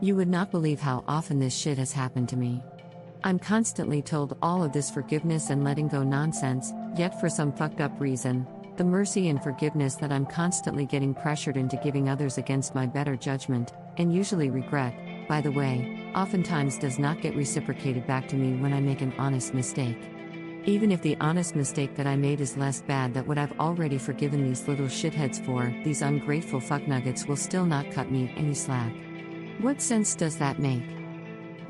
You would not believe how often this shit has happened to me. I'm constantly told all of this forgiveness and letting go nonsense, yet for some fucked up reason, the mercy and forgiveness that I'm constantly getting pressured into giving others against my better judgment, and usually regret, by the way, oftentimes does not get reciprocated back to me when I make an honest mistake. Even if the honest mistake that I made is less bad than what I've already forgiven these little shitheads for, these ungrateful fucknuggets will still not cut me any slack. What sense does that make?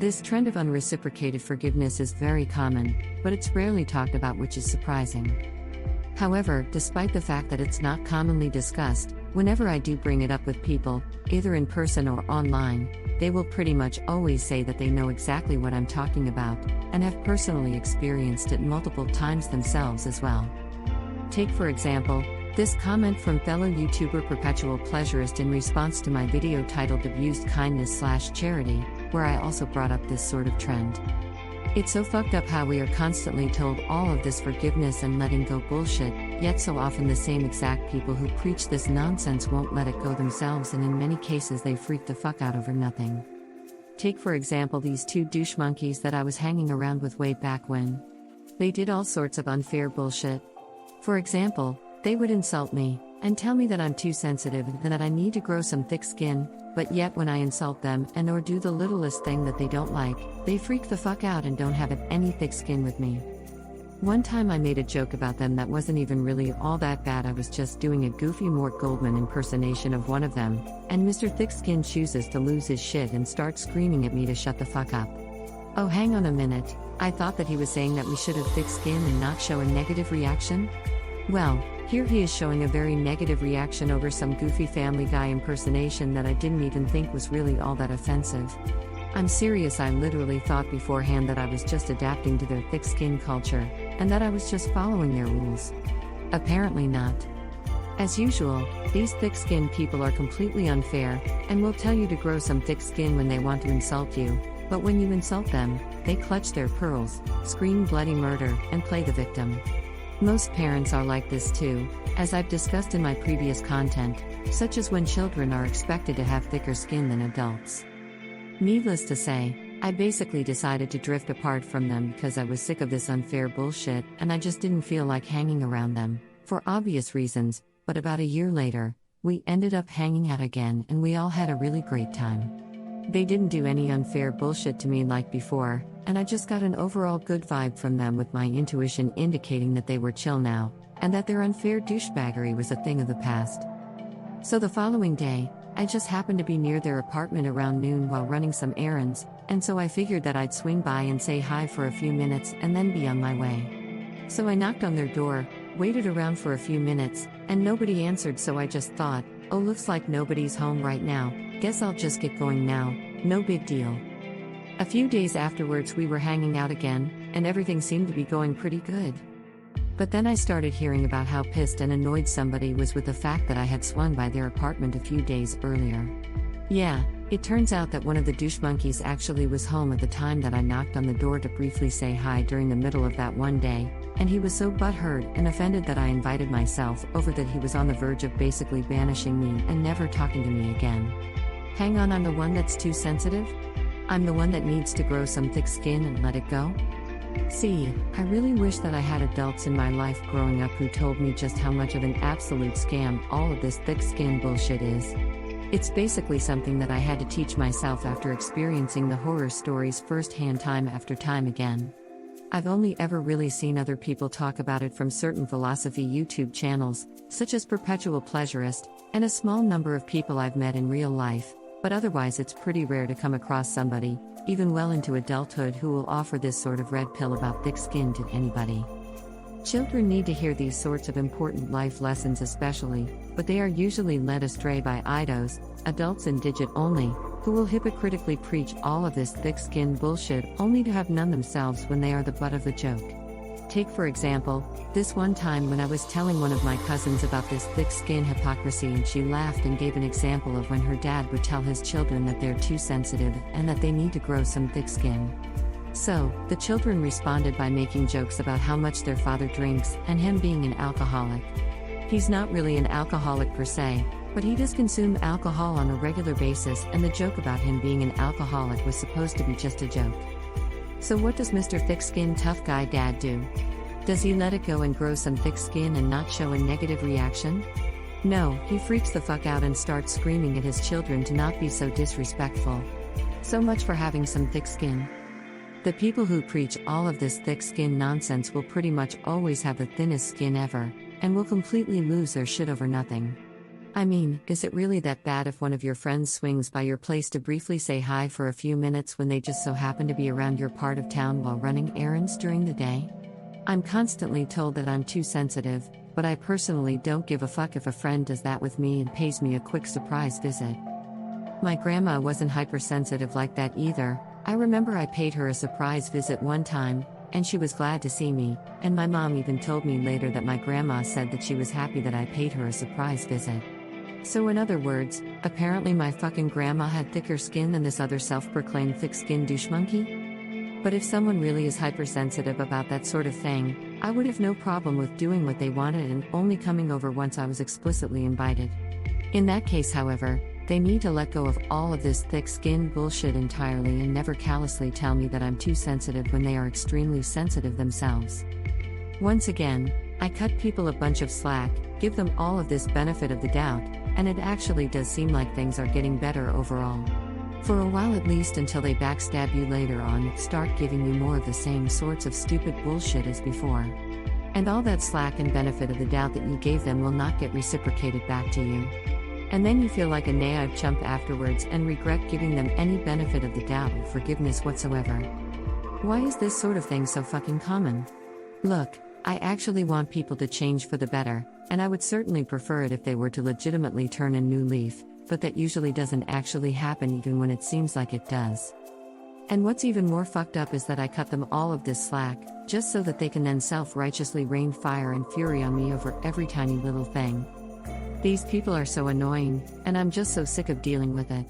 This trend of unreciprocated forgiveness is very common, but it's rarely talked about, which is surprising. However, despite the fact that it's not commonly discussed, whenever I do bring it up with people, either in person or online, they will pretty much always say that they know exactly what I'm talking about, and have personally experienced it multiple times themselves as well. Take for example, this comment from fellow YouTuber Perpetual Pleasurist in response to my video titled Abused Kindness/Charity, where I also brought up this sort of trend. It's so fucked up how we are constantly told all of this forgiveness and letting go bullshit, yet so often the same exact people who preach this nonsense won't let it go themselves, and in many cases they freak the fuck out over nothing. Take for example these two douche monkeys that I was hanging around with way back when. They did all sorts of unfair bullshit. For example, they would insult me, and tell me that I'm too sensitive and that I need to grow some thick skin, but yet when I insult them and or do the littlest thing that they don't like, they freak the fuck out and don't have any thick skin with me. One time I made a joke about them that wasn't even really all that bad. I was just doing a goofy Mort Goldman impersonation of one of them, and Mr. Thick-Skin chooses to lose his shit and start screaming at me to shut the fuck up. Oh, hang on a minute, I thought that he was saying that we should have thick skin and not show a negative reaction? Well, here he is showing a very negative reaction over some goofy Family Guy impersonation that I didn't even think was really all that offensive. I'm serious, I literally thought beforehand that I was just adapting to their thick skin culture, and that I was just following their rules. Apparently not. As usual, these thick-skinned people are completely unfair, and will tell you to grow some thick skin when they want to insult you, but when you insult them, they clutch their pearls, scream bloody murder, and play the victim. Most parents are like this too, as I've discussed in my previous content, such as when children are expected to have thicker skin than adults. Needless to say, I basically decided to drift apart from them because I was sick of this unfair bullshit and I just didn't feel like hanging around them, for obvious reasons, but about a year later, we ended up hanging out again and we all had a really great time. They didn't do any unfair bullshit to me like before, and I just got an overall good vibe from them, with my intuition indicating that they were chill now, and that their unfair douchebaggery was a thing of the past. So the following day, I just happened to be near their apartment around noon while running some errands, and so I figured that I'd swing by and say hi for a few minutes and then be on my way. So I knocked on their door, waited around for a few minutes, and nobody answered, so I just thought, oh, looks like nobody's home right now, guess I'll just get going now, no big deal. A few days afterwards we were hanging out again, and everything seemed to be going pretty good. But then I started hearing about how pissed and annoyed somebody was with the fact that I had swung by their apartment a few days earlier. Yeah, it turns out that one of the douche monkeys actually was home at the time that I knocked on the door to briefly say hi during the middle of that one day, and he was so butthurt and offended that I invited myself over that he was on the verge of basically banishing me and never talking to me again. Hang on, I'm the one that's too sensitive? I'm the one that needs to grow some thick skin and let it go? See, I really wish that I had adults in my life growing up who told me just how much of an absolute scam all of this thick skin bullshit is. It's basically something that I had to teach myself after experiencing the horror stories firsthand time after time again. I've only ever really seen other people talk about it from certain philosophy YouTube channels, such as Perpetual Pleasurist, and a small number of people I've met in real life, but otherwise it's pretty rare to come across somebody, even well into adulthood, who will offer this sort of red pill about thick skin to anybody. Children need to hear these sorts of important life lessons especially, but they are usually led astray by IDOs, adults in digit only, who will hypocritically preach all of this thick skin bullshit only to have none themselves when they are the butt of the joke. Take for example, this one time when I was telling one of my cousins about this thick skin hypocrisy, and she laughed and gave an example of when her dad would tell his children that they're too sensitive and that they need to grow some thick skin. So, the children responded by making jokes about how much their father drinks and him being an alcoholic. He's not really an alcoholic per se, But he does consume alcohol on a regular basis, and the joke about him being an alcoholic was supposed to be just a joke. So what does Mr. Thick-Skin Tough Guy Dad do? Does he let it go and grow some thick skin and not show a negative reaction? No, he freaks the fuck out and starts screaming at his children to not be so disrespectful. So much for having some thick skin. The people who preach all of this thick skin nonsense will pretty much always have the thinnest skin ever, and will completely lose their shit over nothing. I mean, is it really that bad if one of your friends swings by your place to briefly say hi for a few minutes when they just so happen to be around your part of town while running errands during the day? I'm constantly told that I'm too sensitive, but I personally don't give a fuck if a friend does that with me and pays me a quick surprise visit. My grandma wasn't hypersensitive like that either. I remember I paid her a surprise visit one time, and she was glad to see me, and my mom even told me later that my grandma said that she was happy that I paid her a surprise visit. So in other words, apparently my fucking grandma had thicker skin than this other self-proclaimed thick-skinned douche monkey? But if someone really is hypersensitive about that sort of thing, I would have no problem with doing what they wanted and only coming over once I was explicitly invited. In that case, however, they need to let go of all of this thick-skinned bullshit entirely and never callously tell me that I'm too sensitive when they are extremely sensitive themselves. Once again, I cut people a bunch of slack, give them all of this benefit of the doubt, and it actually does seem like things are getting better overall. For a while at least, until they backstab you later on and start giving you more of the same sorts of stupid bullshit as before. And all that slack and benefit of the doubt that you gave them will not get reciprocated back to you. And then you feel like a naive chump afterwards and regret giving them any benefit of the doubt or forgiveness whatsoever. Why is this sort of thing so fucking common? Look, I actually want people to change for the better, and I would certainly prefer it if they were to legitimately turn a new leaf, but that usually doesn't actually happen even when it seems like it does. And what's even more fucked up is that I cut them all of this slack, just so that they can then self-righteously rain fire and fury on me over every tiny little thing. These people are so annoying, and I'm just so sick of dealing with it.